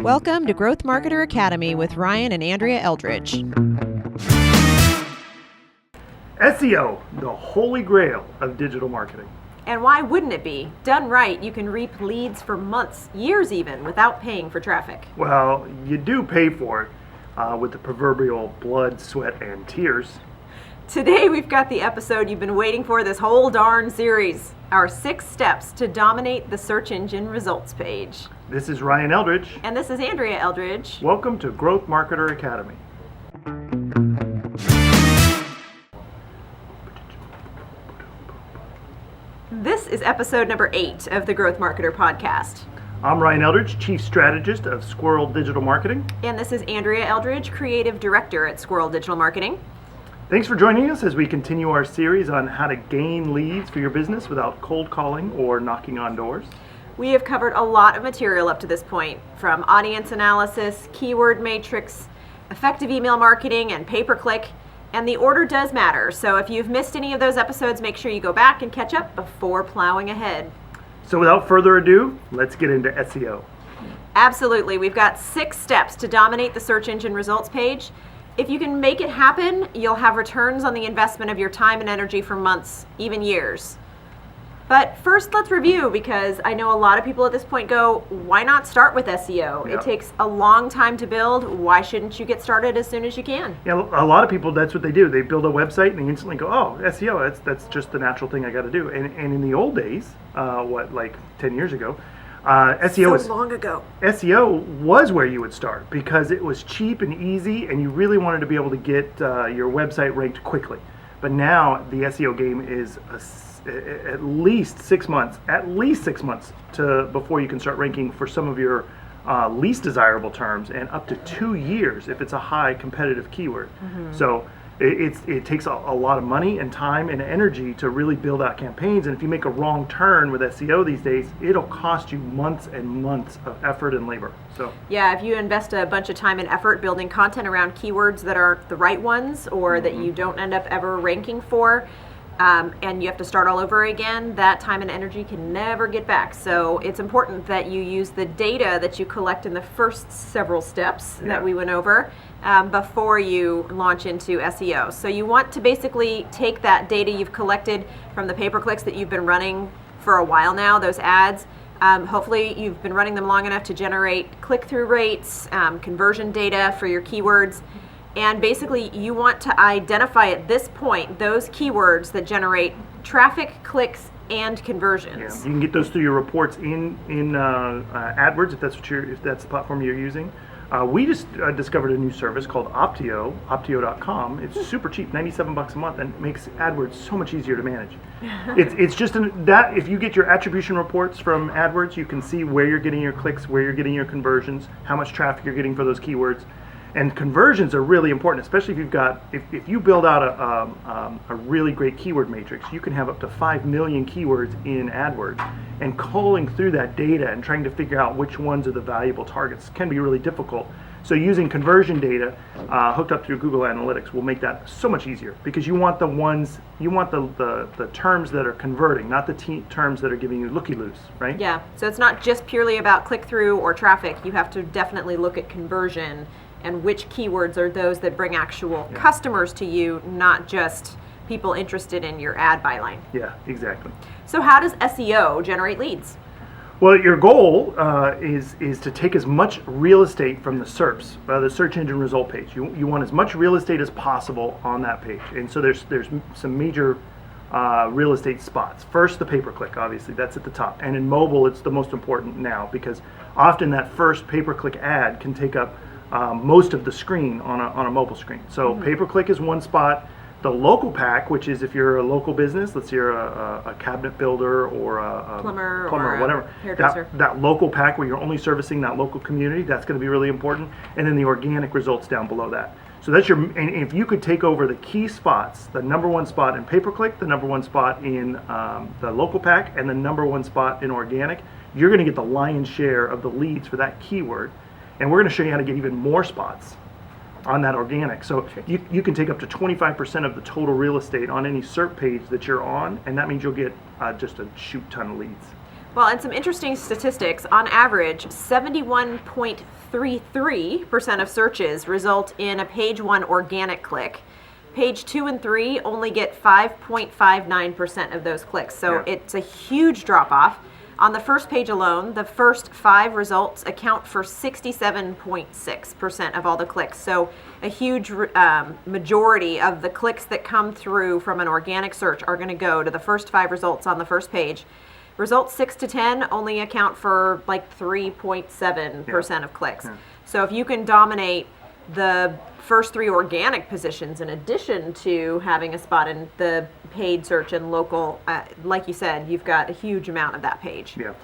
Welcome to Growth Marketer Academy with Ryan and Andrea Eldridge. SEO, the holy grail of digital marketing. And why wouldn't it be? Done right, you can reap leads for months, years even, without paying for traffic. Well, you do pay for it with the proverbial blood, sweat, and tears. Today we've got the episode you've been waiting for this whole darn series. Our 6 steps to dominate the search engine results page. This is Ryan Eldridge. And this is Andrea Eldridge. Welcome to Growth Marketer Academy. This is episode number 8 of the Growth Marketer podcast. I'm Ryan Eldridge, Chief Strategist of Squirrel Digital Marketing. And this is Andrea Eldridge, Creative Director at Squirrel Digital Marketing. Thanks for joining us as we continue our series on how to gain leads for your business without cold calling or knocking on doors. We have covered a lot of material up to this point, from audience analysis, keyword matrix, effective email marketing, and pay-per-click. And the order does matter, so if you've missed any of those episodes, make sure you go back and catch up before plowing ahead. So without further ado, let's get into SEO. Absolutely. We've got 6 steps to dominate the search engine results page. If you can make it happen, you'll have returns on the investment of your time and energy for months, even years. But first, let's review, because I know a lot of people at this point go, why not start with SEO? Yep. It takes a long time to build. Why shouldn't you get started as soon as you can? Yeah, a lot of people, that's what they do. They build a website and they instantly go, oh, SEO, that's just the natural thing I got to do. And in the old days, like 10 years ago, long ago. SEO was where you would start because it was cheap and easy, and you really wanted to be able to get your website ranked quickly. But now the SEO game is at least 6 months, before you can start ranking for some of your least desirable terms, and up to 2 years if it's a high competitive keyword. Mm-hmm. So it takes a lot of money and time and energy to really build out campaigns, and if you make a wrong turn with SEO these days, it'll cost you months and months of effort and labor. So yeah, if you invest a bunch of time and effort building content around keywords that aren't the right ones, or that you don't end up ever ranking for, and you have to start all over again, that time and energy can never get back. So it's important that you use the data that you collect in the first several steps that we went over before you launch into SEO. So you want to basically take that data you've collected from the pay-per-clicks that you've been running for a while now, those ads. Hopefully you've been running them long enough to generate click-through rates, conversion data for your keywords. And basically, you want to identify at this point those keywords that generate traffic, clicks, and conversions. Yeah, you can get those through your reports in AdWords if that's the platform you're using. We just discovered a new service called Optio.com. It's super cheap, $97 a month, and it makes AdWords so much easier to manage. It's just that if you get your attribution reports from AdWords, you can see where you're getting your clicks, where you're getting your conversions, how much traffic you're getting for those keywords. And conversions are really important, especially if you build out a really great keyword matrix. You can have up to 5 million keywords in AdWords, and culling through that data and trying to figure out which ones are the valuable targets can be really difficult. So using conversion data hooked up through Google Analytics will make that so much easier, because you want the terms that are converting, not the terms that are giving you looky-loos, right? Yeah, so it's not just purely about click-through or traffic. You have to definitely look at conversion and which keywords are those that bring actual customers to you, not just people interested in your ad byline. Yeah, exactly. So how does SEO generate leads? Well, your goal is to take as much real estate from the SERPs, the search engine result page. You want as much real estate as possible on that page. And so there's some major real estate spots. First, the pay-per-click, obviously, that's at the top. And in mobile, it's the most important now, because often that first pay-per-click ad can take up most of the screen on a mobile screen. So pay-per-click is one spot. The local pack, which is if you're a local business, let's say you're a cabinet builder or a plumber or whatever, that local pack where you're only servicing that local community, that's going to be really important. And then the organic results down below that. So that's and if you could take over the key spots, the number one spot in pay-per-click, the number one spot in the local pack, and the number one spot in organic, you're going to get the lion's share of the leads for that keyword. And we're going to show you how to get even more spots on that organic. So you can take up to 25% of the total real estate on any SERP page that you're on, and that means you'll get just a shoot ton of leads. Well, and some interesting statistics. On average, 71.33% of searches result in a page 1 organic click. Page 2 and 3 only get 5.59% of those clicks. So it's a huge drop off. On the first page alone, the first 5 results account for 67.6% of all the clicks. So a huge majority of the clicks that come through from an organic search are going to go to the first 5 results on the first page. Results 6 to 10 only account for like 3.7% of clicks. So if you can dominate the first 3 organic positions in addition to having a spot in the paid search and local, like you said, you've got a huge amount of that page. Yeah.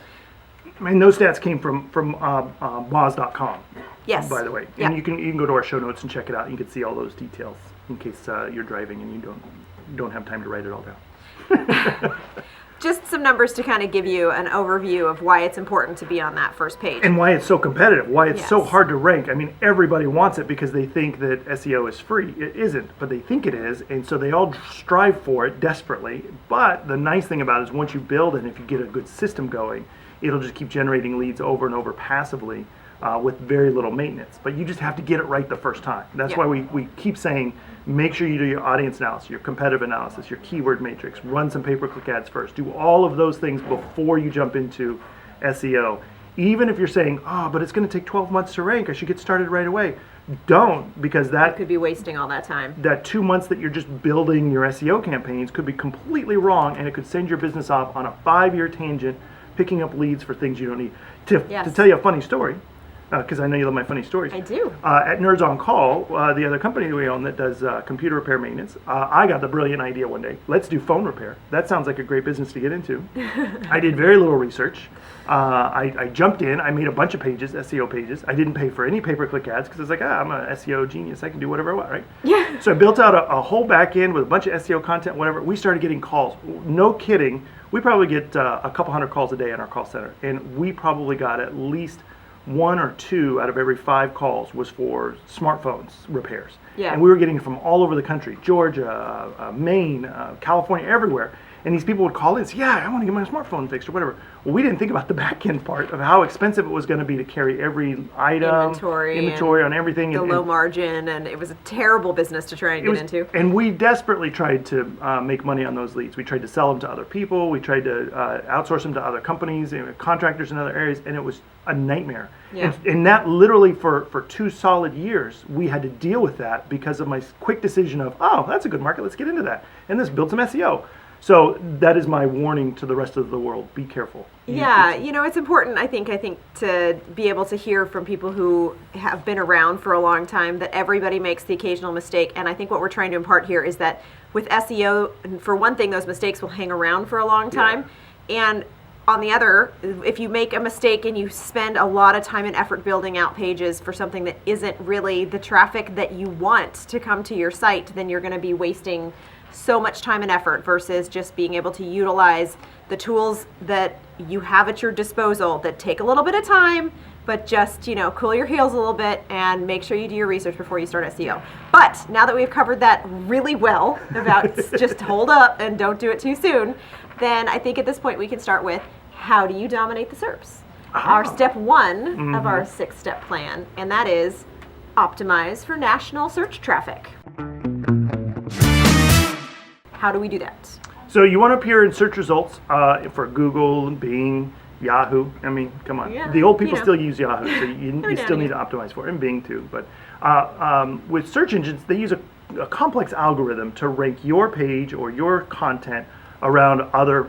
And those stats came from Moz.com. Yes. By the way. And you can go to our show notes and check it out. You can see all those details in case you're driving and you don't have time to write it all down. Just some numbers to kind of give you an overview of why it's important to be on that first page. And why it's so competitive, why it's so hard to rank. I mean, everybody wants it because they think that SEO is free. It isn't, but they think it is, and so they all strive for it desperately. But the nice thing about it is once you build it, if you get a good system going, it'll just keep generating leads over and over passively with very little maintenance. But you just have to get it right the first time. That's why we keep saying, make sure you do your audience analysis, your competitive analysis, your keyword matrix, run some pay-per-click ads first. Do all of those things before you jump into SEO. Even if you're saying, but it's going to take 12 months to rank, I should get started right away. Don't, because that could be wasting all that time. That 2 months that you're just building your SEO campaigns could be completely wrong, and it could send your business off on a 5-year tangent, picking up leads for things you don't need. To tell you a funny story, because I know you love my funny stories. I do. At Nerds on Call, the other company we own that does computer repair maintenance, I got the brilliant idea one day. Let's do phone repair. That sounds like a great business to get into. I did very little research. I jumped in. I made a bunch of pages, SEO pages. I didn't pay for any pay-per-click ads because I was like, I'm an SEO genius. I can do whatever I want, right? Yeah. So I built out a whole back end with a bunch of SEO content, whatever. We started getting calls. No kidding. We probably get a couple hundred calls a day in our call center. And we probably got at least 1 or 2 out of every 5 calls was for smartphones repairs. Yeah. And we were getting it from all over the country, Georgia, Maine, California, everywhere. And these people would call in and say, I want to get my smartphone fixed or whatever. Well, we didn't think about the back end part of how expensive it was going to be to carry every item, inventory on everything. The low margin, and it was a terrible business to try and get into. And we desperately tried to make money on those leads. We tried to sell them to other people. We tried to outsource them to other companies, contractors in other areas, and it was a nightmare. Yeah. And that literally for 2 solid years, we had to deal with that because of my quick decision of, that's a good market, let's get into that. And let's build some SEO. So that is my warning to the rest of the world. Be careful. It's important, I think, to be able to hear from people who have been around for a long time that everybody makes the occasional mistake. And I think what we're trying to impart here is that with SEO, for one thing, those mistakes will hang around for a long time. Yeah. And on the other, if you make a mistake and you spend a lot of time and effort building out pages for something that isn't really the traffic that you want to come to your site, then you're going to be wasting so much time and effort versus just being able to utilize the tools that you have at your disposal that take a little bit of time, but just, cool your heels a little bit and make sure you do your research before you start SEO. But now that we've covered that really well about just hold up and don't do it too soon, then I think at this point we can start with how do you dominate the SERPs? Our step 1 of our 6-step plan, and that is optimize for national search traffic. How do we do that? So you want to appear in search results for Google, Bing, Yahoo. I mean, come on. Yeah, the old people still use Yahoo, so you still need to optimize for it, and Bing too. But with search engines, they use a complex algorithm to rank your page or your content around other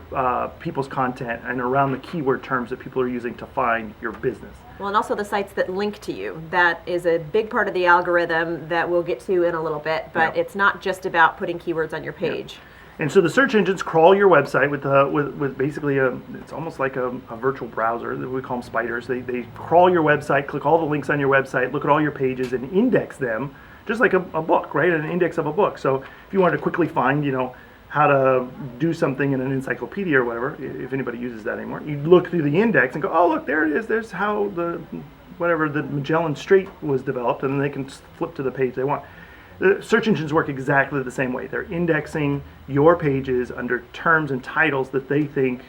people's content and around the keyword terms that people are using to find your business. Well, and also the sites that link to you. That is a big part of the algorithm that we'll get to in a little bit, but it's not just about putting keywords on your page. And so the search engines crawl your website with basically it's almost like a virtual browser. We call them spiders. They crawl your website, click all the links on your website, look at all your pages, and index them just like a book, right? An index of a book. So if you wanted to quickly find, how to do something in an encyclopedia or whatever, if anybody uses that anymore, you look through the index and go, oh, look, there it is. There's how the Magellan Strait was developed, and then they can flip to the page they want. The search engines work exactly the same way. They're indexing your pages under terms and titles that they think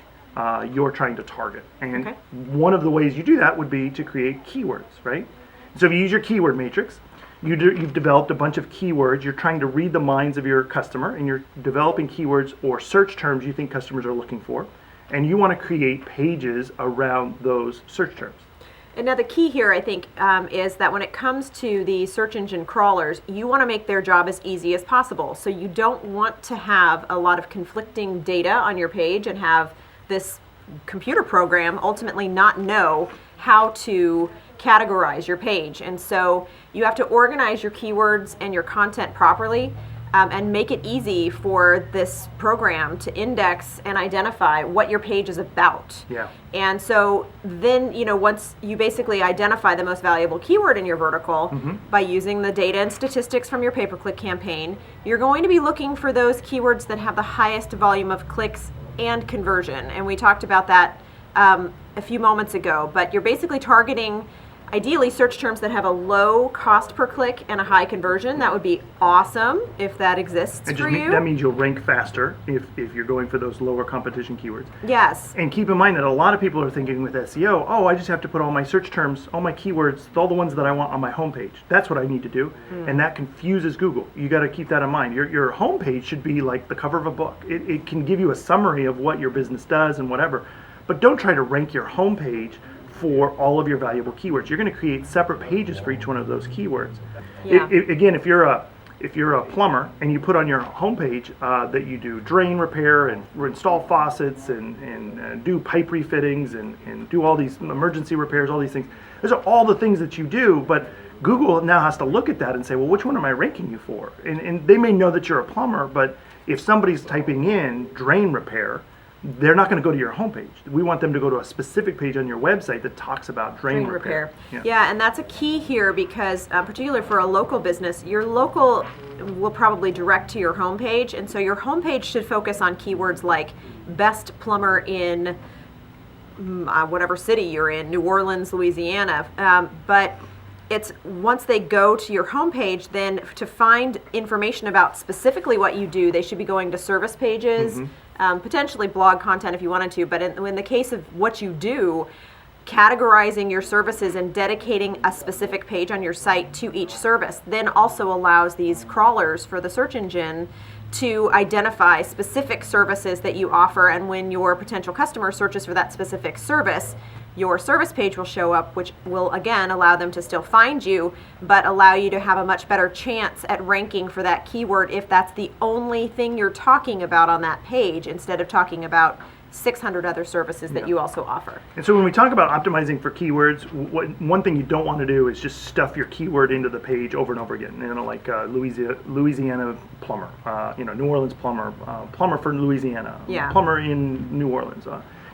you're trying to target. And Okay. one of the ways you do that would be to create keywords, right? So if you use your keyword matrix, you've developed a bunch of keywords. You're trying to read the minds of your customer, and you're developing keywords or search terms you think customers are looking for. And you want to create pages around those search terms. And now the key here, I think, is that when it comes to the search engine crawlers, you want to make their job as easy as possible. So you don't want to have a lot of conflicting data on your page and have this computer program ultimately not know how to categorize your page. And so you have to organize your keywords and your content properly, and make it easy for this program to index and identify what your page is about. Yeah. And so then, once you basically identify the most valuable keyword in your vertical by using the data and statistics from your pay-per-click campaign, you're going to be looking for those keywords that have the highest volume of clicks and conversion. And we talked about that a few moments ago, but you're basically targeting ideally search terms that have a low cost per click and a high conversion. That would be awesome if that exists for you. That means you'll rank faster if you're going for those lower competition keywords. Yes. And keep in mind that a lot of people are thinking with SEO, oh, I just have to put all my search terms, all my keywords, all the ones that I want on my homepage. That's what I need to do. And that confuses Google. You got to keep that in mind. Your homepage should be like the cover of a book. It can give you a summary of what your business does and whatever. But don't try to rank your homepage for all of your valuable keywords. You're going to create separate pages for each one of those keywords. Yeah. Again, if you're a plumber and you put on your homepage that you do drain repair and install faucets and do pipe refittings and do all these emergency repairs, all these things, those are all the things that you do, but Google now has to look at that and say, well, which one am I ranking you for? And they may know that you're a plumber, but if somebody's typing in drain repair, they're not going to go to your homepage. We want them to go to a specific page on your website that talks about drain repair. Yeah, and that's a key here because particularly for a local business, your local will probably direct to your homepage, and so your homepage should focus on keywords like best plumber in whatever city you're in, New Orleans, Louisiana. But it's once they go to your homepage, then to find information about specifically what you do, they should be going to service pages, potentially blog content if you wanted to. But in the case of what you do, categorizing your services and dedicating a specific page on your site to each service then also allows these crawlers for the search engine to identify specific services that you offer. And when your potential customer searches for that specific service, your service page will show up, which will again allow them to still find you, but allow you to have a much better chance at ranking for that keyword if that's the only thing you're talking about on that page, instead of talking about 600 other services that you also offer. And so when we talk about optimizing for keywords, one thing you don't want to do is just stuff your keyword into the page over and over again. Like Louisiana plumber, New Orleans plumber, plumber for Louisiana, plumber in New Orleans.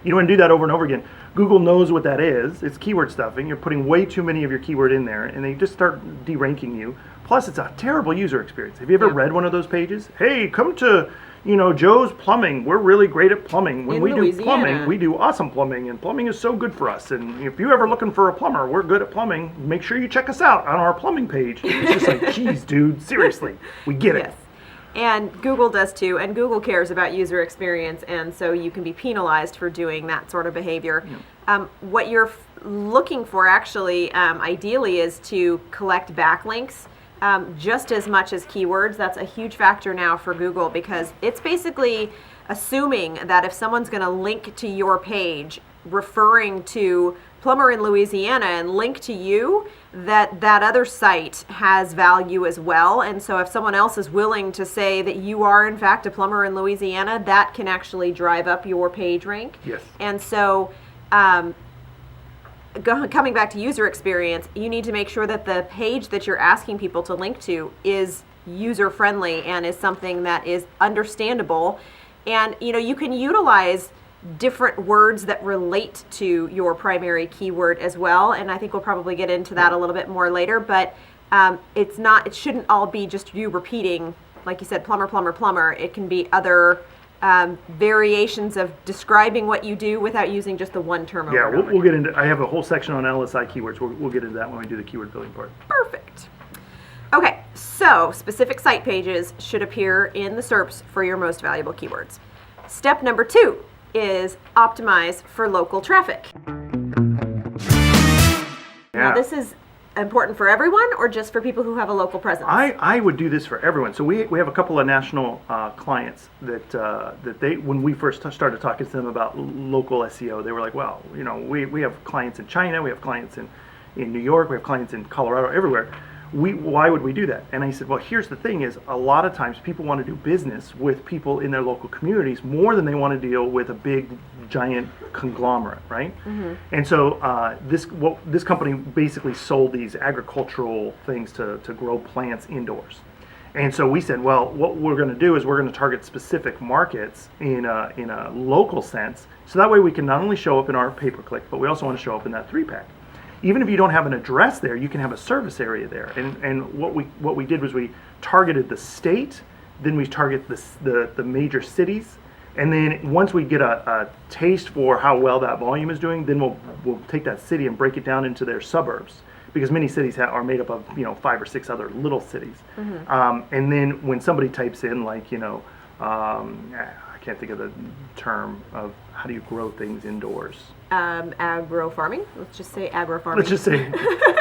You don't want to do that over and over again. Google knows what that is. It's keyword stuffing. You're putting way too many of your keyword in there, and they just start deranking you. Plus, it's a terrible user experience. Have you ever read one of those pages? Hey, come to Joe's Plumbing. We're really great at plumbing. When we do plumbing, we do awesome plumbing, and plumbing is so good for us. And if you're ever looking for a plumber, we're good at plumbing. Make sure you check us out on our plumbing page. It's just like, geez, dude, seriously, we get it. And Google does too, and Google cares about user experience, and so you can be penalized for doing that sort of behavior. What you're looking for actually, ideally, is to collect backlinks just as much as keywords. That's a huge factor now for Google, because it's basically assuming that if someone's going to link to your page referring to plumber in Louisiana and link to you, that other site has value as well. And so if someone else is willing to say that you are in fact a plumber in Louisiana, that can actually drive up your page rank. Yes. And so coming back to user experience, you need to make sure that the page that you're asking people to link to is user friendly and is something that is understandable. And you can utilize different words that relate to your primary keyword as well, and I think we'll probably get into that a little bit more later, but it shouldn't all be just you repeating, like you said, plumber, plumber, plumber. It can be other variations of describing what you do without using just the one term over and over we'll get into, I have a whole section on LSI keywords. We'll get into that when we do the keyword building part. Perfect. Okay, so specific site pages should appear in the SERPs for your most valuable keywords. Step number 2. is optimize for local traffic. Now, this is important for everyone or just for people who have a local presence? I would do this for everyone. So we have a couple of national clients that they, when we first started talking to them about local SEO, they were like, well, we have clients in China, we have clients in New York, we have clients in Colorado, everywhere. Why would we do that? And I said, well, here's the thing is a lot of times people want to do business with people in their local communities more than they want to deal with a big, giant conglomerate, right? Mm-hmm. And so this company basically sold these agricultural things to grow plants indoors. And so we said, well, what we're going to do is we're going to target specific markets in a local sense. So that way we can not only show up in our pay-per-click, but we also want to show up in that 3-pack. Even if you don't have an address there, you can have a service area there. And what we did was we targeted the state, then we target the major cities, and then once we get a taste for how well that volume is doing, then we'll take that city and break it down into their suburbs, because many cities are made up of 5 or 6 other little cities. Mm-hmm. And then when somebody types in I can't think of the term of how do you grow things indoors. Agro farming. Let's just say agro farming. Let's just say,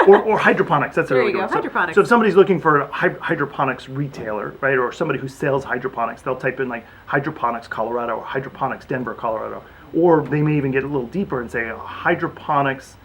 or hydroponics. That's there you go. Hydroponics. So if somebody's looking for a hydroponics retailer, right, or somebody who sells hydroponics, they'll type in like hydroponics Colorado or hydroponics Denver, Colorado, or they may even get a little deeper and say a hydroponics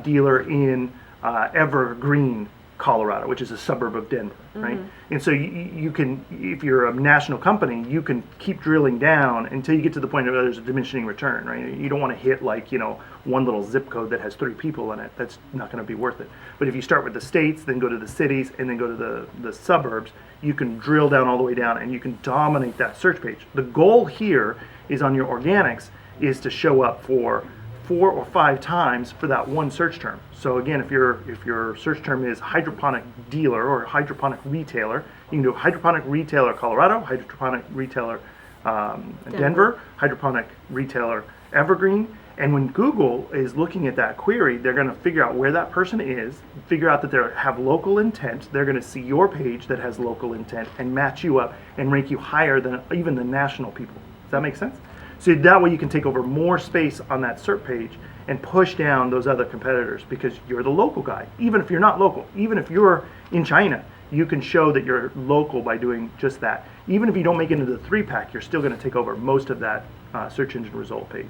dealer in Evergreen, Colorado, which is a suburb of Denver, right? Mm-hmm. And so you can, if you're a national company, you can keep drilling down until you get to the point where there's a diminishing return, right? You don't want to hit one little zip code that has 3 people in it. That's not going to be worth it. But if you start with the states, then go to the cities, and then go to the suburbs, you can drill down all the way down, and you can dominate that search page. The goal here is on your organics is to show up for 4 or 5 times for that one search term. So again, if your search term is hydroponic dealer or hydroponic retailer, you can do hydroponic retailer Colorado, hydroponic retailer Denver, hydroponic retailer Evergreen. And when Google is looking at that query, they're going to figure out where that person is, figure out that they have local intent. They're going to see your page that has local intent and match you up and rank you higher than even the national people. Does that make sense? So that way you can take over more space on that SERP page and push down those other competitors because you're the local guy. Even if you're not local, even if you're in China, you can show that you're local by doing just that. Even if you don't make it into the 3-pack, you're still going to take over most of that search engine result page.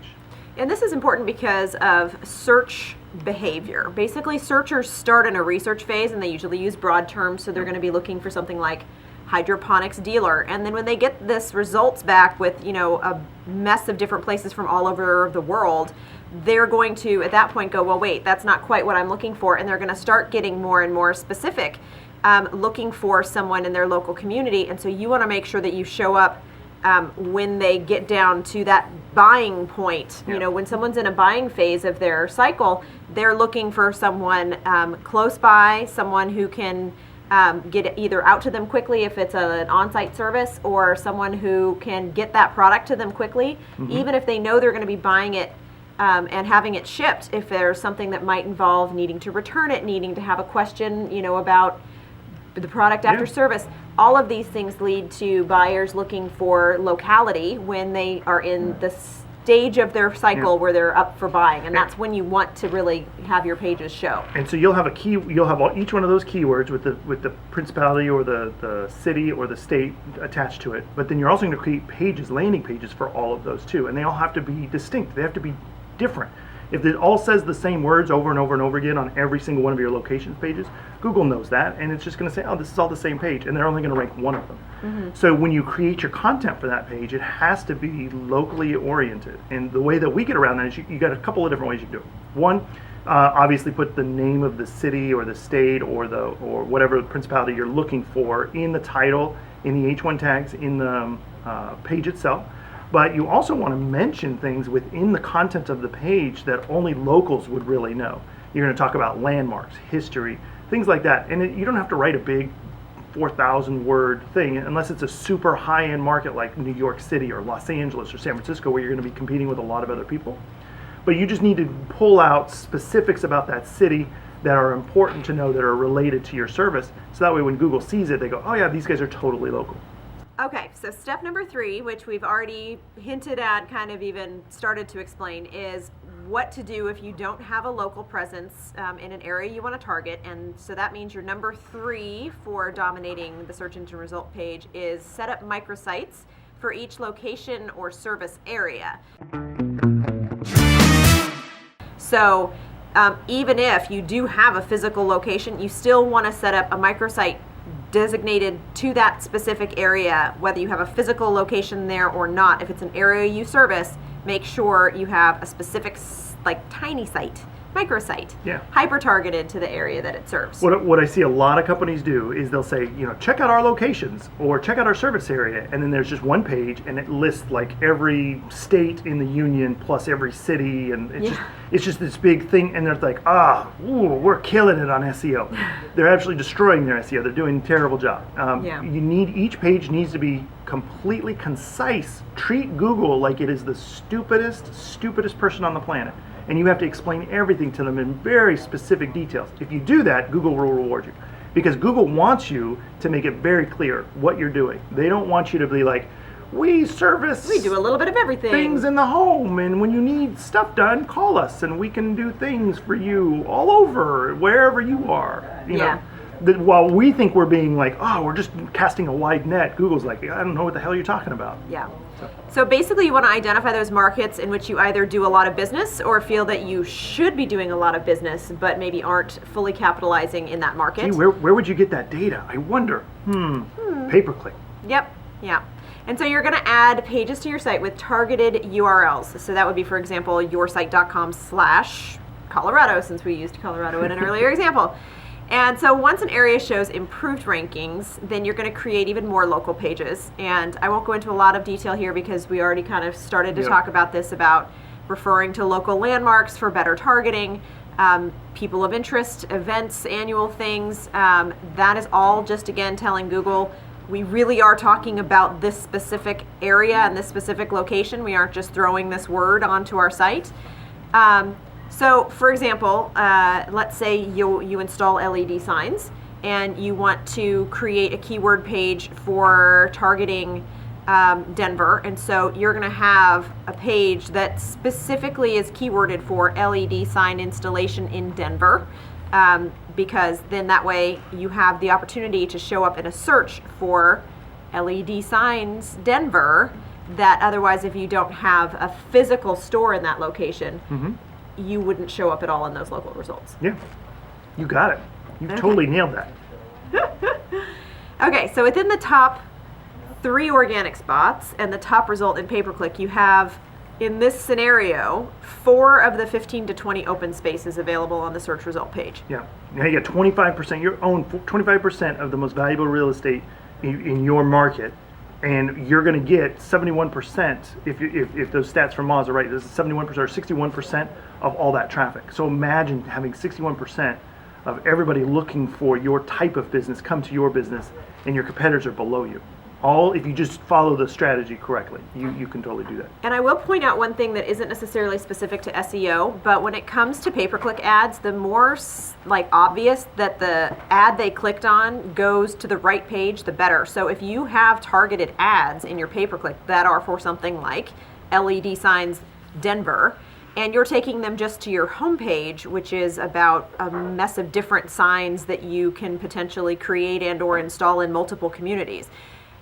And this is important because of search behavior. Basically, searchers start in a research phase and they usually use broad terms, so they're going to be looking for something like hydroponics dealer, and then when they get this results back with a mess of different places from all over the world, they're going to at that point go, well, wait, that's not quite what I'm looking for, and they're going to start getting more and more specific, looking for someone in their local community. And so you want to make sure that you show up when they get down to that buying point. Yeah. When someone's in a buying phase of their cycle, they're looking for someone close by, someone who can get either out to them quickly if it's an on-site service, or someone who can get that product to them quickly, even if they know they're going to be buying it and having it shipped. If there's something that might involve needing to return it, needing to have a question, about the product after service, all of these things lead to buyers looking for locality when they are in the stage of their cycle where they're up for buying, and that's when you want to really have your pages show. And so you'll have each one of those keywords with the principality or the city or the state attached to it, but then you're also going to create pages, landing pages for all of those too, and they all have to be distinct. They have to be different. If it all says the same words over and over and over again on every single one of your locations pages, Google knows that, and it's just going to say, oh, this is all the same page, and they're only going to rank one of them. So when you create your content for that page, it has to be locally oriented. And the way that we get around that is you got a couple of different ways you can do it. One, obviously put the name of the city or the state or whatever principality you're looking for in the title, in the H1 tags, in the page itself. But you also want to mention things within the content of the page that only locals would really know. You're going to talk about landmarks, history, things like that. And you don't have to write a big 4,000 word thing unless it's a super high-end market like New York City or Los Angeles or San Francisco, where you're going to be competing with a lot of other people. But you just need to pull out specifics about that city that are important to know, that are related to your service, so that way when Google sees it, they go, oh yeah, these guys are totally local. Okay, so step number 3, which we've already hinted at, kind of even started to explain, is what to do if you don't have a local presence in an area you want to target. And so that means your number 3 for dominating the search engine result page is set up microsites for each location or service area. So even if you do have a physical location, you still want to set up a microsite designated to that specific area, whether you have a physical location there or not. If it's an area you service, make sure you have a specific, like, tiny site, microsite, hyper targeted to the area that it serves. What I see a lot of companies do is they'll say, check out our locations or check out our service area, and then there's just one page and it lists like every state in the union plus every city, and it's just this big thing, and they're like, we're killing it on SEO. They're actually destroying their SEO. They're doing a terrible job. Each page needs to be completely concise. Treat Google like it is the stupidest person on the planet. And you have to explain everything to them in very specific details. If you do that, Google will reward you. Because Google wants you to make it very clear what you're doing. They don't want you to be like, we do a little bit of everything. Things in the home, and when you need stuff done, call us, and we can do things for you all over, wherever you are. You know, while we think we're being like, we're just casting a wide net, Google's like, I don't know what the hell you're talking about. Yeah. So basically you want to identify those markets in which you either do a lot of business or feel that you should be doing a lot of business, but maybe aren't fully capitalizing in that market. Gee, where would you get that data? I wonder. Pay-per-click. Yep. Yeah. And so you're going to add pages to your site with targeted URLs. So that would be, for example, yoursite.com/Colorado, since we used Colorado in an earlier example. And so once an area shows improved rankings, then you're going to create even more local pages. And I won't go into a lot of detail here because we already kind of started to talk about this, about referring to local landmarks for better targeting, people of interest, events, annual things. That is all just, again, telling Google, we really are talking about this specific area and this specific location. We aren't just throwing this word onto our site. So, for example, let's say you install LED signs and you want to create a keyword page for targeting Denver. And so you're going to have a page that specifically is keyworded for LED sign installation in Denver, because then that way you have the opportunity to show up in a search for LED signs Denver, that otherwise, if you don't have a physical store in that location, you wouldn't show up at all in those local results. Yeah, you got it. You totally nailed that. Okay, so within the top 3 organic spots and the top result in pay-per-click, you have, in this scenario, 4 of the 15 to 20 open spaces available on the search result page. Yeah, now you get 25%, your own 25% of the most valuable real estate in your market. And you're going to get 71% if those stats from Moz are right. This is 71% or 61% of all that traffic. So imagine having 61% of everybody looking for your type of business come to your business, and your competitors are below you. If you just follow the strategy correctly, you can totally do that. And I will point out one thing that isn't necessarily specific to SEO, but when it comes to pay-per-click ads, the more obvious that the ad they clicked on goes to the right page, the better. So if you have targeted ads in your pay-per-click that are for something like LED signs Denver, and you're taking them just to your homepage, which is about a mess of different signs that you can potentially create and or install in multiple communities.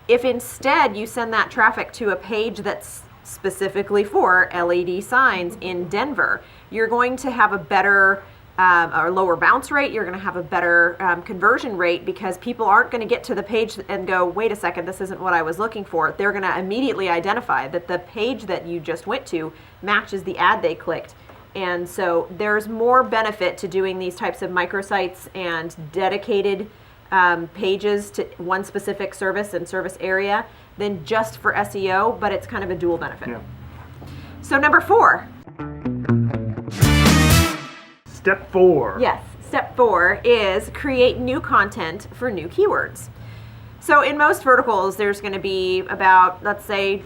If instead you send that traffic to a page that's specifically for LED signs in Denver, you're going to have a better or lower bounce rate. You're going to have a better conversion rate, because people aren't going to get to the page and go, wait a second, this isn't what I was looking for. They're going to immediately identify that the page that you just went to matches the ad they clicked. And so there's more benefit to doing these types of microsites and dedicated pages to one specific service and service area than just for SEO, but it's kind of a dual benefit. Yeah. So number 4. Step 4. Yes, step 4 is create new content for new keywords. So in most verticals, there's going to be about, let's say,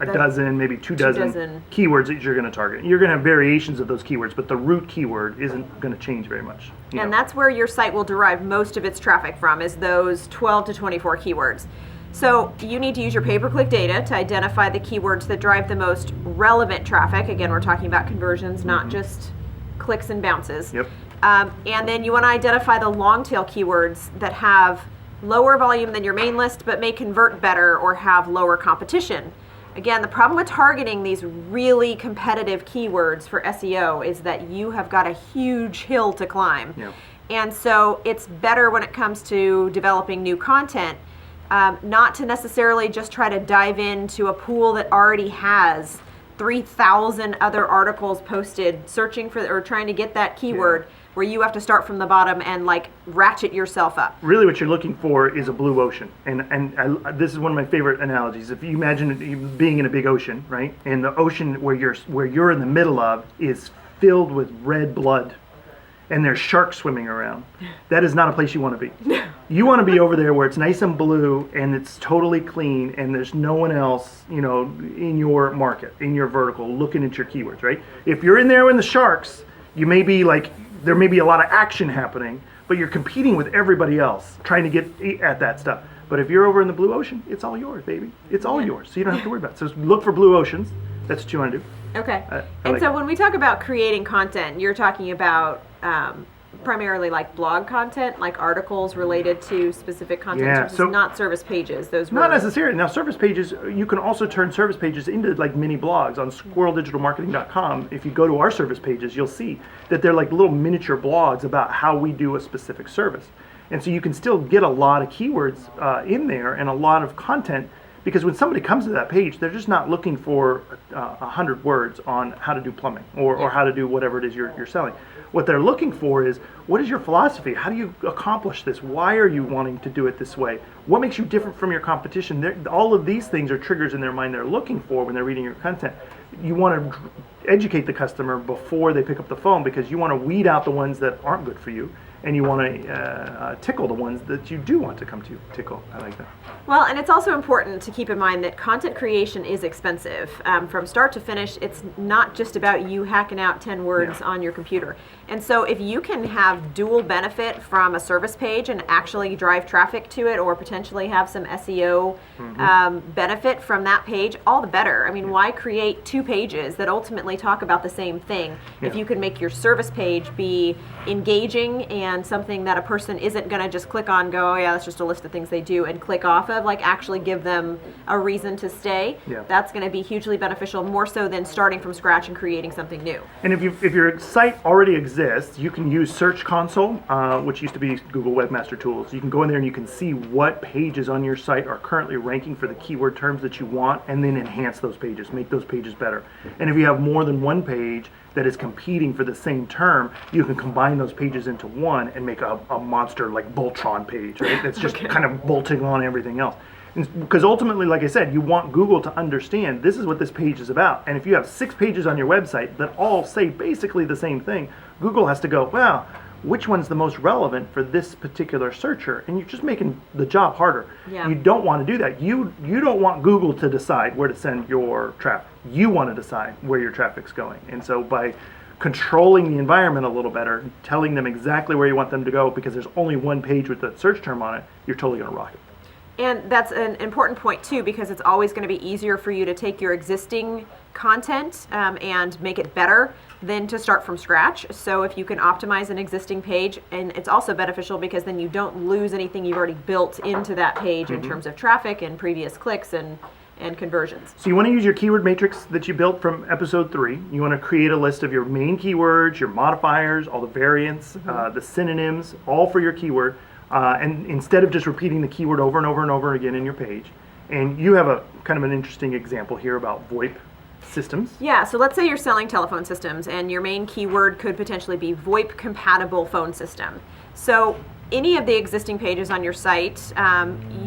a dozen, maybe two dozen keywords that you're going to target. You're going to have variations of those keywords, but the root keyword isn't going to change very much. And that's where your site will derive most of its traffic from, is those 12 to 24 keywords. So you need to use your pay-per-click data to identify the keywords that drive the most relevant traffic. Again, we're talking about conversions, not just clicks and bounces. Yep. And then you want to identify the long-tail keywords that have lower volume than your main list, but may convert better or have lower competition. Again, the problem with targeting these really competitive keywords for SEO is that you have got a huge hill to climb. Yeah. And so it's better when it comes to developing new content, not to necessarily just try to dive into a pool that already has 3,000 other articles posted searching for or trying to get that keyword, where you have to start from the bottom and like ratchet yourself up. Really what you're looking for is a blue ocean. This is one of my favorite analogies. If you imagine being in a big ocean, right? And the ocean where you're in the middle of is filled with red blood and there's sharks swimming around. That is not a place you want to be. You want to be over there where it's nice and blue and it's totally clean and there's no one else, in your market, in your vertical, looking at your keywords, right? If you're in there with the sharks, you may be like, there may be a lot of action happening, but you're competing with everybody else trying to get at that stuff. But if you're over in the blue ocean, it's all yours, baby. It's all yours, so you don't have to worry about it. So look for blue oceans. That's what you want to do. Okay. And so when we talk about creating content, you're talking about primarily like blog content, like articles related to specific content, Yeah, so so- not service pages. Those were Not necessarily. Now, service pages, you can also turn service pages into like mini blogs on squirreldigitalmarketing.com. If you go to our service pages, you'll see that they're like little miniature blogs about how we do a specific service. And so you can still get a lot of keywords in there and a lot of content, because when somebody comes to that page, they're just not looking for 100 words on how to do plumbing or how to do whatever it is you're selling. What they're looking for is, what is your philosophy? How do you accomplish this? Why are you wanting to do it this way? What makes you different from your competition? All of these things are triggers in their mind they're looking for when they're reading your content. You want to educate the customer before they pick up the phone, because you want to weed out the ones that aren't good for you, and you want to tickle the ones that you do want to come to tickle. I like that. Well, and it's also important to keep in mind that content creation is expensive. From start to finish, it's not just about you hacking out 10 words on your computer. And so if you can have dual benefit from a service page and actually drive traffic to it, or potentially have some SEO benefit from that page, all the better. I mean, why create two pages that ultimately talk about the same thing if you can make your service page be engaging and something that a person isn't going to just click on, go, oh yeah, that's just a list of things they do, and click off of, like actually give them a reason to stay. That's going to be hugely beneficial, more so than starting from scratch and creating something new. And if your site already exists, you can use Search Console, which used to be Google Webmaster Tools. You can go in there and you can see what pages on your site are currently ranking for the keyword terms that you want, and then enhance those pages, make those pages better. And if you have more than one page that is competing for the same term, you can combine those pages into one and make a monster like Voltron page, right? That's just kind of bolting on everything else. Because ultimately, like I said, you want Google to understand this is what this page is about. And if you have 6 pages on your website that all say basically the same thing, Google has to go, well, which one's the most relevant for this particular searcher? And you're just making the job harder. You don't want to do that. You don't want Google to decide where to send your traffic. You want to decide where your traffic's going. And so by controlling the environment a little better, telling them exactly where you want them to go, because there's only one page with that search term on it, you're totally going to rock it. And that's an important point too, because it's always going to be easier for you to take your existing content and make it better than to start from scratch. So if you can optimize an existing page, and it's also beneficial because then you don't lose anything you've already built into that page in terms of traffic and previous clicks and conversions. So you want to use your keyword matrix that you built from episode 3. You want to create a list of your main keywords, your modifiers, all the variants, the synonyms, all for your keyword. And instead of just repeating the keyword over and over and over again in your page. And you have a kind of an interesting example here about VoIP systems. Yeah, so let's say you're selling telephone systems and your main keyword could potentially be VoIP compatible phone system. So any of the existing pages on your site,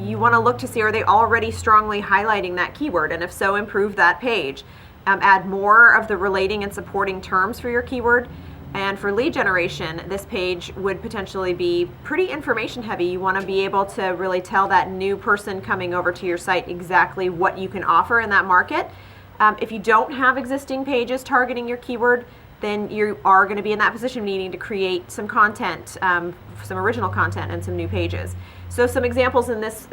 you want to look to see, are they already strongly highlighting that keyword? And if so, improve that page. Add more of the relating and supporting terms for your keyword. And for lead generation, this page would potentially be pretty information heavy. You want to be able to really tell that new person coming over to your site exactly what you can offer in that market. If you don't have existing pages targeting your keyword, then you are going to be in that position needing to create some content, some original content and some new pages. So some examples in this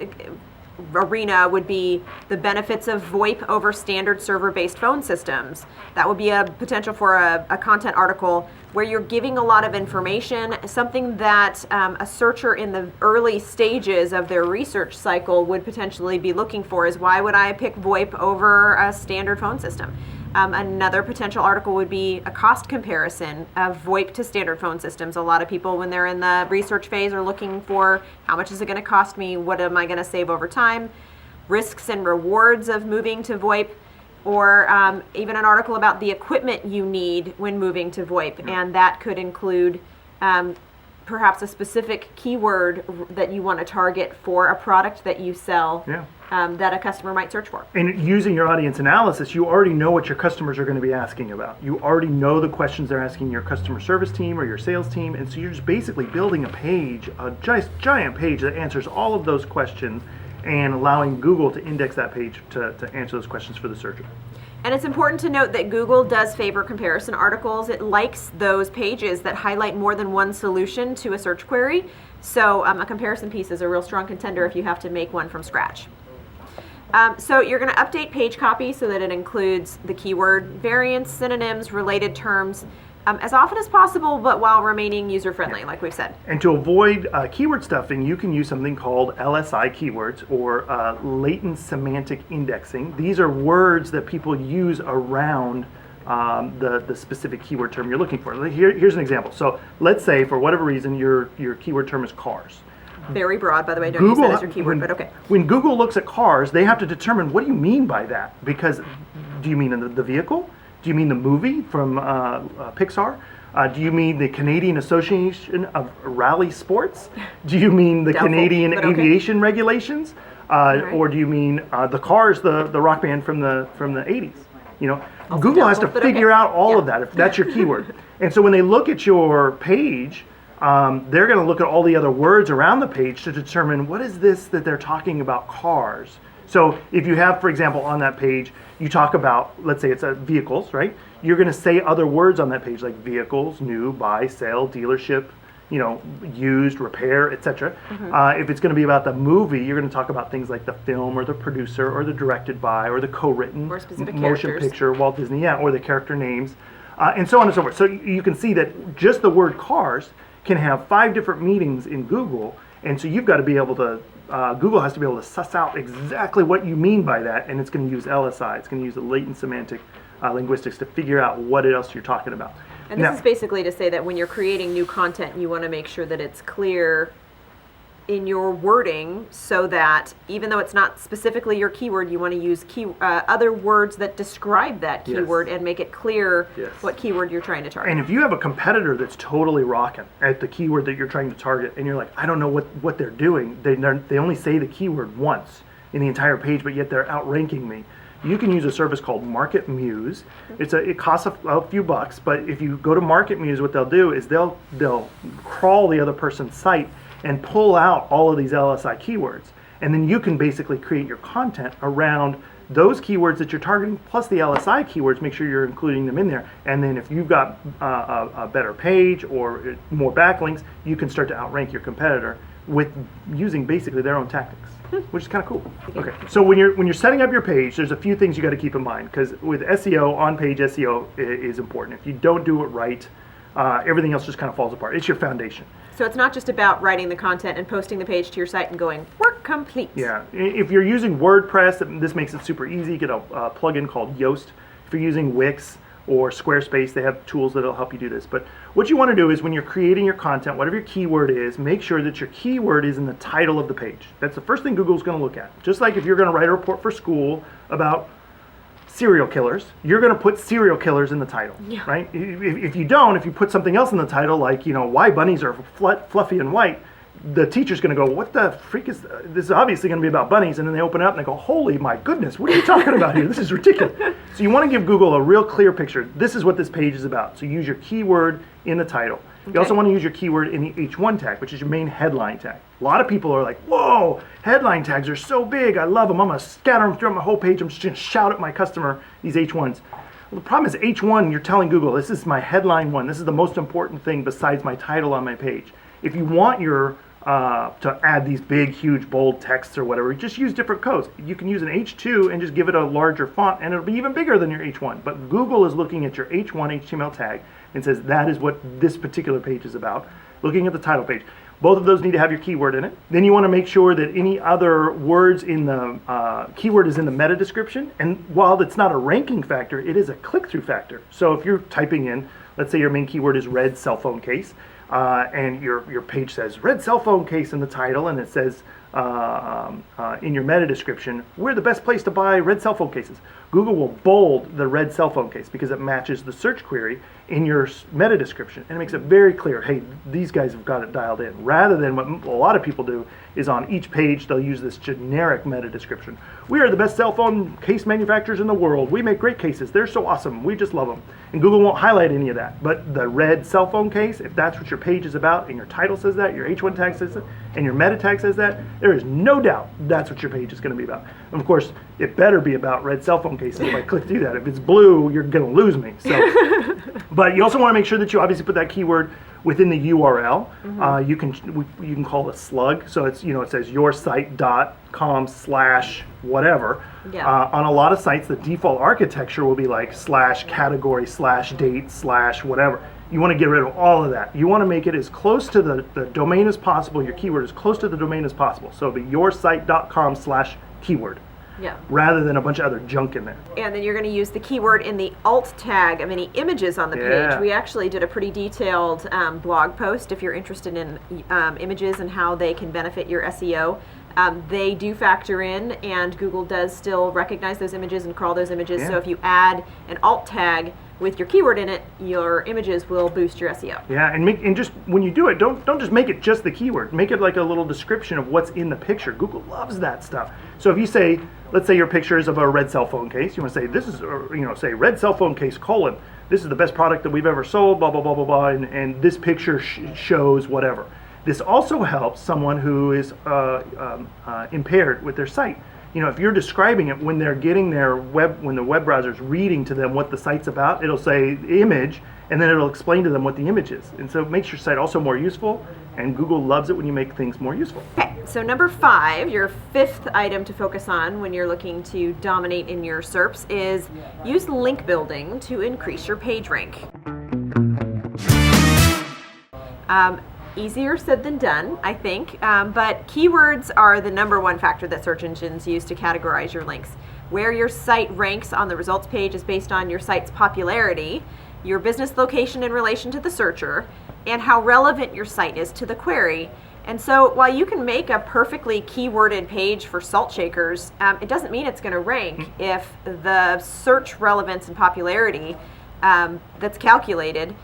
arena would be the benefits of VoIP over standard server-based phone systems. That would be a potential for a content article where you're giving a lot of information, something that a searcher in the early stages of their research cycle would potentially be looking for is, why would I pick VoIP over a standard phone system? Another potential article would be a cost comparison of VoIP to standard phone systems. A lot of people, when they're in the research phase, are looking for, how much is it going to cost me? What am I going to save over time? Risks and rewards of moving to VoIP, or even an article about the equipment you need when moving to VoIP. And that could include perhaps a specific keyword that you want to target for a product that you sell. That a customer might search for. And using your audience analysis, you already know what your customers are going to be asking about. You already know the questions they're asking your customer service team or your sales team, and so you're just basically building a page, a giant page that answers all of those questions and allowing Google to index that page to answer those questions for the searcher. And it's important to note that Google does favor comparison articles. It likes those pages that highlight more than one solution to a search query. So a comparison piece is a real strong contender if you have to make one from scratch. So you're going to update page copy so that it includes the keyword variants, synonyms, related terms, as often as possible, but while remaining user-friendly, like we've said. And to avoid keyword stuffing, you can use something called LSI keywords, or latent semantic indexing. These are words that people use around the specific keyword term you're looking for. Here's an example. So let's say, for whatever reason, your keyword term is cars. Very broad, by the way. Don't use that as your keyword, but okay. When Google looks at cars, they have to determine, what do you mean by that? Because do you mean the vehicle? Do you mean the movie from Pixar? Do you mean the Canadian Association of Rally Sports? Do you mean the Doubtful, Canadian but okay. aviation regulations? Right. Or do you mean the Cars, the rock band from the 80s? You know, Also Google has to doubtful, but figure okay. out all of that if that's your keyword. And so when they look at your page, they're going to look at all the other words around the page to determine, what is this that they're talking about cars. So if you have, for example, on that page, you talk about, let's say it's vehicles, right? You're going to say other words on that page, like vehicles, new, buy, sell, dealership, you know, used, repair, etc. If it's going to be about the movie, you're going to talk about things like the film or the producer or the directed by or the co-written Or specific motion characters. picture, Walt Disney, or the character names, and so on and so forth. So you can see that just the word cars can have 5 different meanings in Google, and so you've got to be able to, Google has to be able to suss out exactly what you mean by that, and it's going to use LSI, it's going to use the latent semantic linguistics to figure out what else you're talking about. And this is basically to say that when you're creating new content, you want to make sure that it's clear in your wording, so that even though it's not specifically your keyword, you want to use other words that describe that keyword and make it clear what keyword you're trying to target. And if you have a competitor that's totally rocking at the keyword that you're trying to target, and you're like, I don't know what they're doing, they only say the keyword once in the entire page, but yet they're outranking me, you can use a service called Market Muse. It costs a few bucks, but if you go to Market Muse, what they'll do is they'll crawl the other person's site and pull out all of these LSI keywords. And then you can basically create your content around those keywords that you're targeting, plus the LSI keywords, make sure you're including them in there. And then if you've got a better page or more backlinks, you can start to outrank your competitor with using basically their own tactics, which is kind of cool. Okay, so when you're setting up your page, there's a few things you got to keep in mind, because with SEO, on-page SEO is important. If you don't do it right, everything else just kind of falls apart. It's your foundation. So it's not just about writing the content and posting the page to your site and going, work complete. Yeah, if you're using WordPress, this makes it super easy. Get a plugin called Yoast. If you're using Wix or Squarespace, they have tools that'll help you do this. But what you want to do is, when you're creating your content, whatever your keyword is, make sure that your keyword is in the title of the page. That's the first thing Google's going to look at. Just like if you're going to write a report for school about serial killers, you're going to put serial killers in the title, right? If you don't, if you put something else in the title, like, you know, why bunnies are fluffy and white, the teacher's going to go, what the freak is this? Is obviously going to be about bunnies. And then they open it up and they go, holy my goodness, what are you talking about here? This is ridiculous. So you want to give Google a real clear picture. This is what this page is about. So use your keyword in the title. You also want to use your keyword in the H1 tag, which is your main headline tag. A lot of people are like, whoa, headline tags are so big. I love them. I'm going to scatter them throughout my whole page. I'm just going to shout at my customer these H1s. Well, the problem is H1, you're telling Google, this is my headline one. This is the most important thing besides my title on my page. If you want your to add these big, huge, bold texts or whatever. Just use different codes. You can use an H2 and just give it a larger font, and it'll be even bigger than your H1. But Google is looking at your H1 HTML tag and says that is what this particular page is about. Looking at the title page. Both of those need to have your keyword in it. Then you want to make sure that any other words in the keyword is in the meta description. And while it's not a ranking factor, it is a click-through factor. So if you're typing in, let's say your main keyword is red cell phone case, and your page says red cell phone case in the title, and it says in your meta description, we're the best place to buy red cell phone cases. Google will bold the red cell phone case because it matches the search query in your meta description, and it makes it very clear, hey, these guys have got it dialed in, rather than what a lot of people do is on each page they'll use this generic meta description. We are the best cell phone case manufacturers in the world. We make great cases. They're so awesome. We just love them. And Google won't highlight any of that. But the red cell phone case, if that's what your page is about, and your title says that, your H1 tag says that, and your meta tag says that, there is no doubt that's what your page is going to be about. And of course, it better be about red cell phone cases if I click through that. If it's blue, you're going to lose me. So, but you also want to make sure that you obviously put that keyword within the URL. You can call it a slug. So it's, it says yoursite.com/whatever. Yeah. On a lot of sites, the default architecture will be like /category/date/whatever. You want to get rid of all of that. You want to make it as close to the domain as possible, your keyword as close to the domain as possible. So it'll be yoursite.com/keyword. Yeah. Rather than a bunch of other junk in there. And then you're going to use the keyword in the alt tag of any images on the page. We actually did a pretty detailed blog post if you're interested in images and how they can benefit your SEO. They do factor in, and Google does still recognize those images and crawl those images. Yeah. So if you add an alt tag with your keyword in it, your images will boost your SEO. Yeah, and just when you do it, don't just make it just the keyword. Make it like a little description of what's in the picture. Google loves that stuff. So if you say, let's say your picture is of a red cell phone case, you want to say this is, say red cell phone case : this is the best product that we've ever sold, blah blah blah blah blah, and this picture shows whatever. This also helps someone who is impaired with their sight. If you're describing it when they're getting when the web browser's reading to them what the site's about, it'll say image, and then it'll explain to them what the image is. And so it makes your site also more useful, and Google loves it when you make things more useful. Okay, so number 5, your 5th item to focus on when you're looking to dominate in your SERPs is use link building to increase your page rank. Easier said than done, I think, but keywords are the number one factor that search engines use to categorize your links. Where your site ranks on the results page is based on your site's popularity, your business location in relation to the searcher, and how relevant your site is to the query. And so while you can make a perfectly keyworded page for salt shakers, it doesn't mean it's going to rank if the search relevance and popularity that's calculated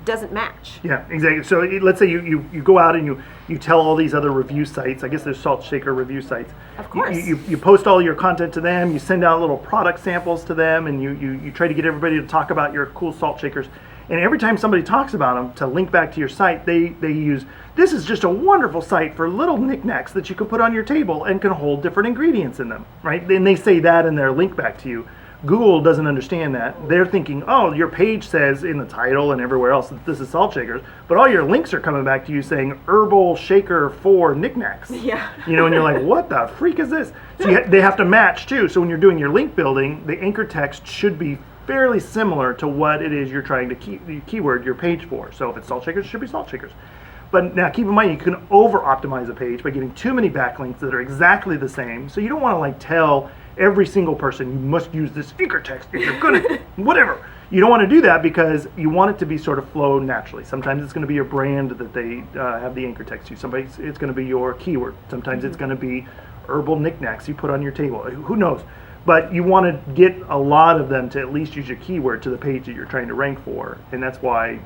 doesn't match. Yeah, exactly. So let's say you go out and you tell all these other review sites. I guess there's salt shaker review sites. Of course. You post all your content to them. You send out little product samples to them, and you try to get everybody to talk about your cool salt shakers. And every time somebody talks about them, to link back to your site, they use, this is just a wonderful site for little knickknacks that you can put on your table and can hold different ingredients in them, right? And they say that in their link back to you. Google doesn't understand that. They're thinking, oh, your page says in the title and everywhere else that this is salt shakers, but all your links are coming back to you saying herbal shaker for knickknacks. Yeah. And you're like, what the freak is this? So they have to match too. So when you're doing your link building, the anchor text should be fairly similar to what it is you're trying to keyword your page for. So if it's salt shakers, it should be salt shakers. But now keep in mind, you can over optimize a page by getting too many backlinks that are exactly the same. So you don't want to tell every single person you must use this anchor text if you're gonna whatever. You don't want to do that because you want it to be sort of flow naturally. Sometimes it's going to be your brand that they have the anchor text to. Sometimes it's going to be your keyword. Sometimes it's going to be herbal knickknacks you put on your table. Who knows? But you want to get a lot of them to at least use your keyword to the page that you're trying to rank for, and that's why.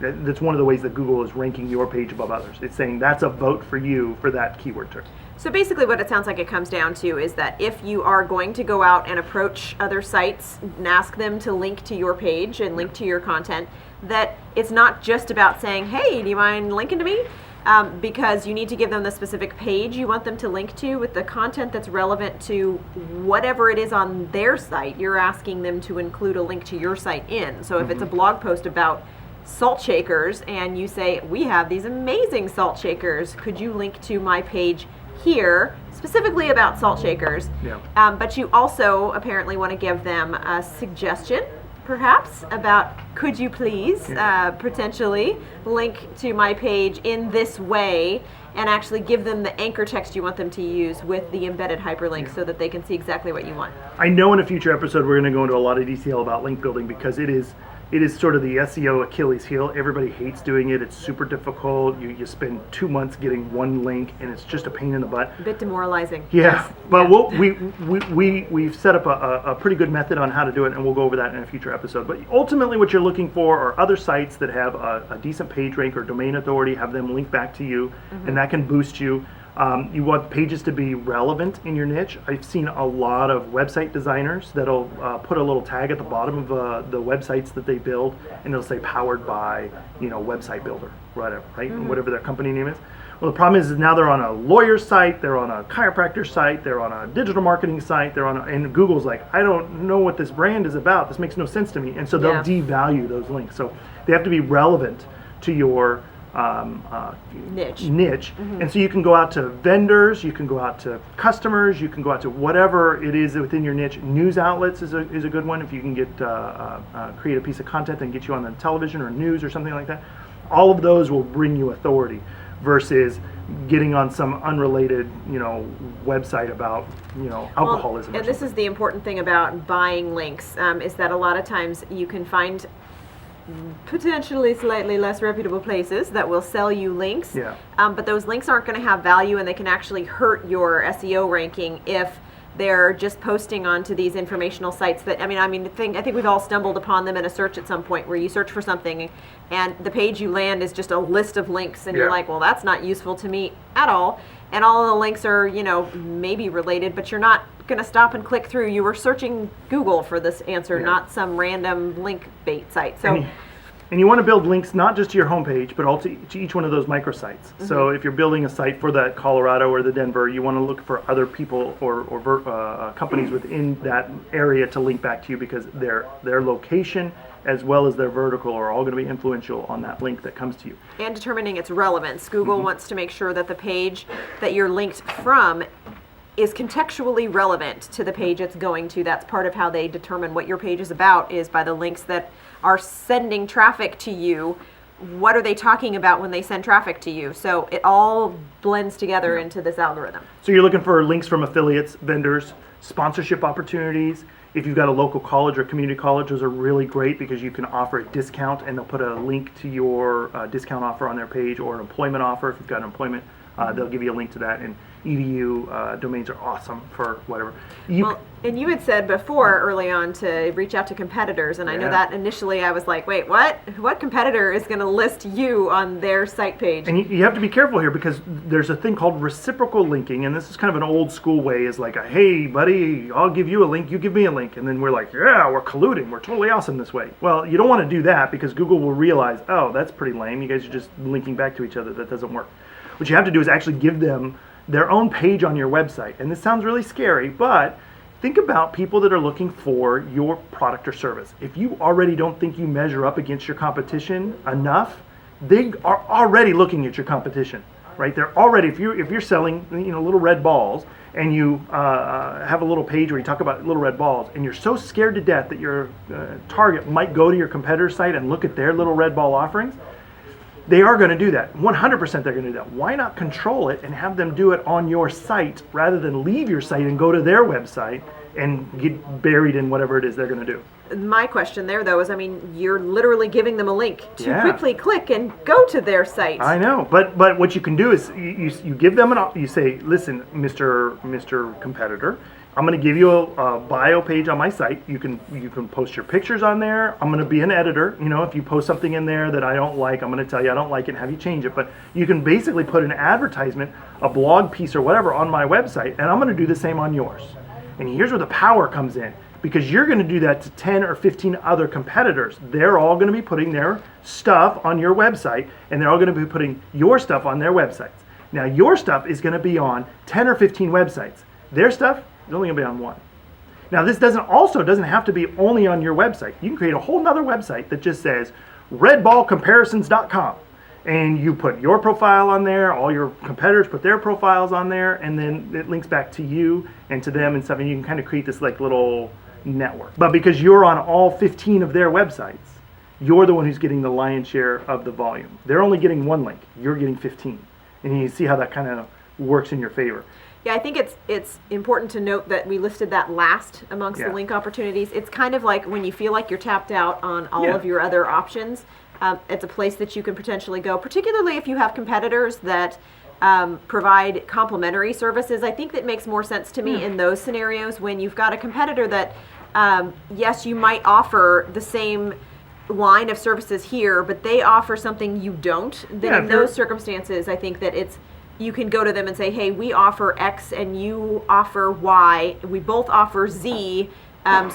That's one of the ways that Google is ranking your page above others. It's saying that's a vote for you for that keyword term. So basically what it sounds like it comes down to is that if you are going to go out and approach other sites and ask them to link to your page and link to your content, that it's not just about saying, hey, do you mind linking to me? Because you need to give them the specific page you want them to link to with the content that's relevant to whatever it is on their site. You're asking them to include a link to your site in. So if it's a blog post about salt shakers and you say, we have these amazing salt shakers, could you link to my page here specifically about salt shakers? Yeah. But you also apparently want to give them a suggestion perhaps about, could you please potentially link to my page in this way, and actually give them the anchor text you want them to use with the embedded hyperlink so that they can see exactly what you want. I know in a future episode we're going to go into a lot of detail about link building, because it is sort of the SEO Achilles heel. Everybody hates doing it. It's super difficult. You spend 2 months getting one link, and it's just a pain in the butt. A bit demoralizing. Yeah, but we've set up a pretty good method on how to do it, and we'll go over that in a future episode. But ultimately what you're looking for are other sites that have a decent page rank or domain authority, have them link back to you, and that can boost you. You want pages to be relevant in your niche. I've seen a lot of website designers that'll put a little tag at the bottom of the websites that they build, and it'll say powered by, website builder, whatever, right? Whatever their company name is. Well, the problem is now they're on a lawyer's site, they're on a chiropractor site, they're on a digital marketing site, and Google's like, I don't know what this brand is about. This makes no sense to me. And so they'll devalue those links. So they have to be relevant to your niche. And so you can go out to vendors, you can go out to customers, you can go out to whatever it is within your niche. News outlets is a good one. If you can get create a piece of content and get you on the television or news or something like that, all of those will bring you authority, versus getting on some unrelated website about alcoholism. Well, and this is the important thing about buying links, is that a lot of times you can find potentially slightly less reputable places that will sell you links, but those links aren't going to have value, and they can actually hurt your SEO ranking if they're just posting onto these informational sites that, I think we've all stumbled upon them in a search at some point, where you search for something and the page you land is just a list of links, and you're like, well, that's not useful to me at all, and all of the links are maybe related, but you're not going to stop and click through. You were searching Google for this answer, not some random link bait site. So and you want to build links not just to your homepage, but also to each one of those microsites. So if you're building a site for the Colorado or the Denver, you want to look for other people or companies within that area to link back to you, because their location as well as their vertical are all going to be influential on that link that comes to you. And determining its relevance. Google wants to make sure that the page that you're linked from is contextually relevant to the page it's going to. That's part of how they determine what your page is about, is by the links that are sending traffic to you. What are they talking about when they send traffic to you? So it all blends together into this algorithm. So you're looking for links from affiliates, vendors, sponsorship opportunities. If you've got a local college or community college, those are really great, because you can offer a discount, and they'll put a link to your discount offer on their page, or an employment offer. If you've got an employment, they'll give you a link to that. And edu domains are awesome for whatever. And you had said before early on to reach out to competitors, and I know that initially I was like, wait, what competitor is going to list you on their site page? And you have to be careful here, because there's a thing called reciprocal linking, and this is kind of an old school way, is like, hey buddy, I'll give you a link, you give me a link, and then we're like, yeah, we're colluding, we're totally awesome this way. Well, you don't want to do that, because Google will realize, oh, that's pretty lame, you guys are just linking back to each other. That doesn't work. What you have to do is actually give them their own page on your website. And this sounds really scary, but think about people that are looking for your product or service. If you already don't think you measure up against your competition enough, they are already looking at your competition, right? They're already, if you're selling little red balls, and you have a little page where you talk about little red balls, and you're so scared to death that your target might go to your competitor's site and look at their little red ball offerings, they are going to do that. 100% they're going to do that. Why not control it and have them do it on your site, rather than leave your site and go to their website and get buried in whatever it is they're going to do? My question there, though, is, you're literally giving them a link to quickly click and go to their site. I know, but what you can do is you give them you say, listen, Mr. Competitor, I'm going to give you a bio page on my site. You can post your pictures on there. I'm going to be an editor. If you post something in there that I don't like, I'm going to tell you I don't like it and have you change it. But you can basically put an advertisement, a blog piece or whatever on my website, and I'm going to do the same on yours. And here's where the power comes in, because you're going to do that to 10 or 15 other competitors. They're all going to be putting their stuff on your website, and they're all going to be putting your stuff on their websites. Now, your stuff is going to be on 10 or 15 websites. Their stuff is only going to be on one. Now, this doesn't have to be only on your website. You can create a whole nother website that just says, redballcomparisons.com. And you put your profile on there, all your competitors put their profiles on there, and then it links back to you and to them and stuff, and you can kind of create this like little network. But because you're on all 15 of their websites, you're the one who's getting the lion's share of the volume. They're only getting one link, you're getting 15. And you see how that kind of works in your favor. Yeah, I think it's important to note that we listed that last amongst the link opportunities. It's kind of like when you feel like you're tapped out on all of your other options. It's a place that you can potentially go, particularly if you have competitors that provide complementary services. I think that makes more sense to me in those scenarios when you've got a competitor that, yes, you might offer the same line of services here, but they offer something you don't. Then in those circumstances, I think that you can go to them and say, hey, we offer X and you offer Y. We both offer Z.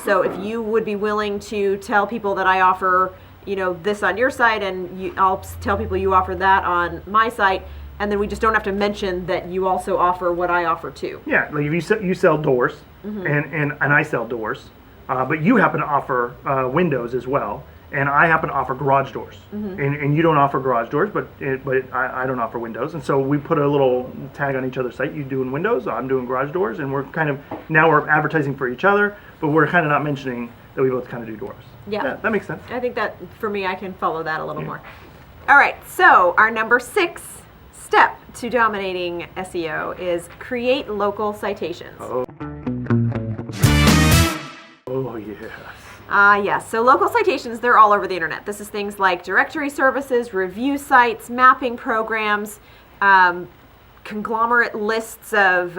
So if you would be willing to tell people that I offer this on your site, and I'll tell people you offer that on my site, and then we just don't have to mention that you also offer what I offer too. Yeah, like if you sell doors, and I sell doors, but you happen to offer windows as well, and I happen to offer garage doors, and you don't offer garage doors, but I don't offer windows, and so we put a little tag on each other's site. You doing windows, I'm doing garage doors, and we're we're advertising for each other, but we're kind of not mentioning that we both kind of do doors. Yeah, that makes sense. I think that for me, I can follow that a little more. All right, so our number 6 step to dominating SEO is create local citations. Oh yes. Yes, so local citations, they're all over the internet. This is things like directory services, review sites, mapping programs, conglomerate lists of,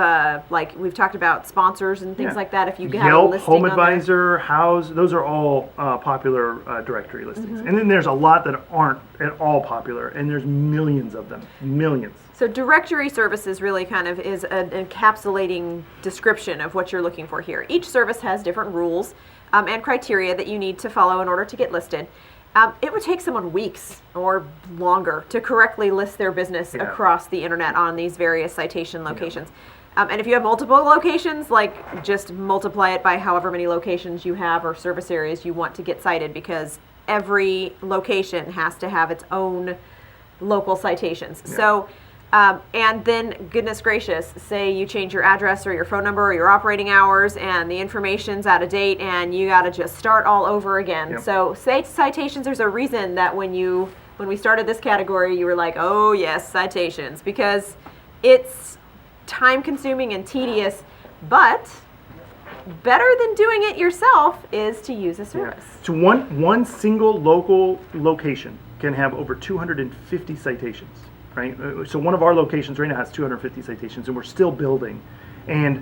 like we've talked about, sponsors and things like that. If you have Yelp, a listing Home on Advisor, House, those are all popular directory listings. And then there's a lot that aren't at all popular, and there's millions of them, millions. So directory services really kind of is an encapsulating description of what you're looking for here. Each service has different rules and criteria that you need to follow in order to get listed. It would take someone weeks or longer to correctly list their business across the internet on these various citation locations. And if you have multiple locations, like just multiply it by however many locations you have or service areas you want to get cited, because every location has to have its own local citations. So, and then, goodness gracious, say you change your address or your phone number or your operating hours and the information's out of date and you got to just start all over again. So citations, there's a reason that when we started this category, you were like, oh yes, citations, because it's time consuming and tedious, but better than doing it yourself is to use a service. So one single local location can have over 250 citations. Right, so one of our locations right now has 250 citations, and we're still building. And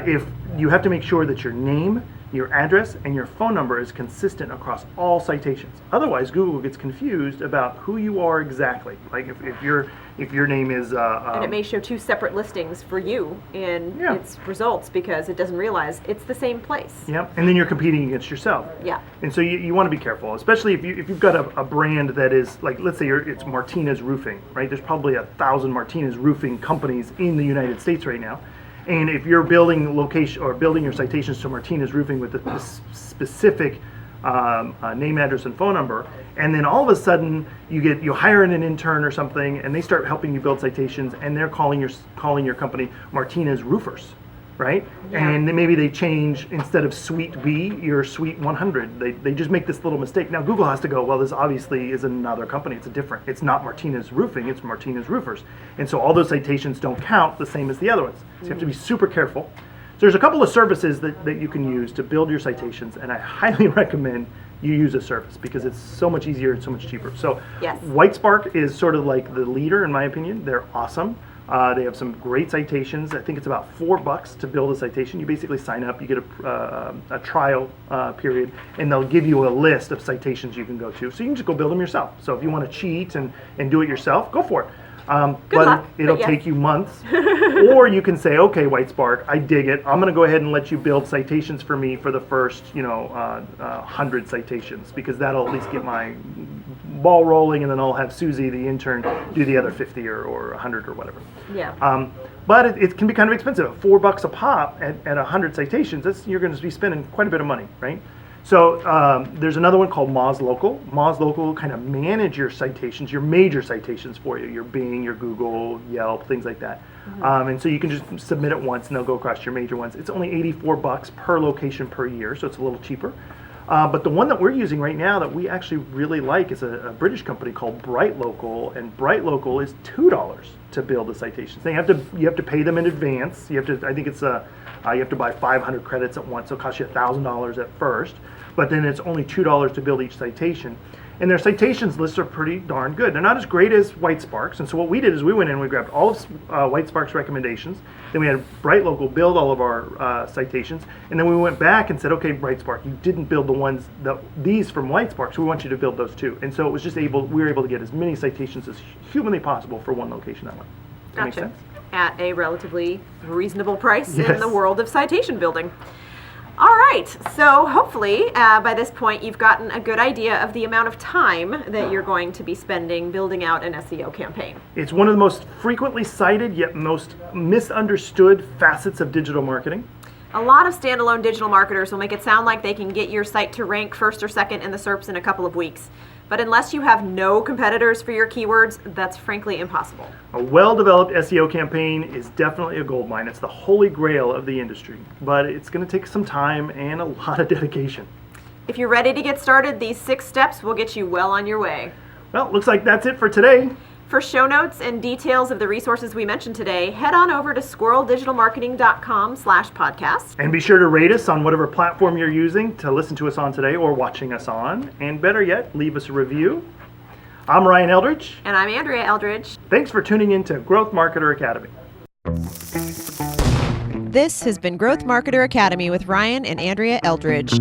if you have to make sure that your name, your address, and your phone number is consistent across all citations. Otherwise, Google gets confused about who you are exactly. Like if your name is and it may show 2 separate listings for you in its results because it doesn't realize it's the same place. Yeah, and then you're competing against yourself. Yeah. And so you want to be careful, especially if you've got a brand that is like, let's say it's Martinez Roofing, right? There's probably 1,000 Martinez Roofing companies in the United States right now. And if you're building location or building your citations to Martinez Roofing with a specific name, address, and phone number, and then all of a sudden you hire an intern or something, and they start helping you build citations, and they're calling your company Martinez Roofers, right? Yeah. And then maybe they change, instead of Suite B, you're Suite 100. They just make this little mistake. Now Google has to go, well, this obviously is another company. It's not Martinez Roofing, it's Martinez Roofers. And so all those citations don't count the same as the other ones. So you have to be super careful. So there's a couple of services that you can use to build your citations, and I highly recommend you use a service because it's so much easier and so much cheaper. So Whitespark is sort of like the leader in my opinion. They're awesome. They have some great citations. I think it's about $4 to build a citation. You basically sign up, you get a trial period, and they'll give you a list of citations you can go to. So you can just go build them yourself. So if you want to cheat and do it yourself, go for it. But it'll take you months. Or you can say, okay, Whitespark, I dig it. I'm going to go ahead and let you build citations for me for the first 100 citations, because that'll at least get my ball rolling, and then I'll have Susie, the intern, do the other 50 or 100 or whatever. Yeah. But it can be kind of expensive. $4 a pop at 100 citations, you're going to be spending quite a bit of money, right? So there's another one called Moz Local. Moz Local will kind of manage your citations, your major citations for you, your Bing, your Google, Yelp, things like that. And so you can just submit it once and they'll go across your major ones. It's only $84 per location per year, so it's a little cheaper. But the one that we're using right now that we actually really like is a British company called Bright Local, and Bright Local is $2 to build the citations. You have to pay them in advance. You have to, I think it's you have to buy 500 credits at once, so it costs you $1,000 at first. But then it's only $2 to build each citation. And their citations lists are pretty darn good. They're not as great as Whitesparks. And so what we did is we went in and we grabbed all of Whitesparks recommendations. Then we had Bright Local build all of our citations. And then we went back and said, okay, Brightspark, you didn't build the ones these from Whitesparks. We want you to build those too. And so it was just we were able to get as many citations as humanly possible for one location that way. That makes Gotcha. sense? At a relatively reasonable price in Yes. the world of citation building. All right, so hopefully by this point you've gotten a good idea of the amount of time that you're going to be spending building out an SEO campaign. It's one of the most frequently cited yet most misunderstood facets of digital marketing. A lot of standalone digital marketers will make it sound like they can get your site to rank first or second in the SERPs in a couple of weeks. But unless you have no competitors for your keywords, that's frankly impossible. A well-developed SEO campaign is definitely a goldmine. It's the holy grail of the industry, but it's going to take some time and a lot of dedication. If you're ready to get started, these 6 steps will get you well on your way. Well, looks like that's it for today. For show notes and details of the resources we mentioned today, head on over to squirreldigitalmarketing.com/podcast. And be sure to rate us on whatever platform you're using to listen to us on today or watching us on. And better yet, leave us a review. I'm Ryan Eldridge. And I'm Andrea Eldridge. Thanks for tuning in to Growth Marketer Academy. This has been Growth Marketer Academy with Ryan and Andrea Eldridge.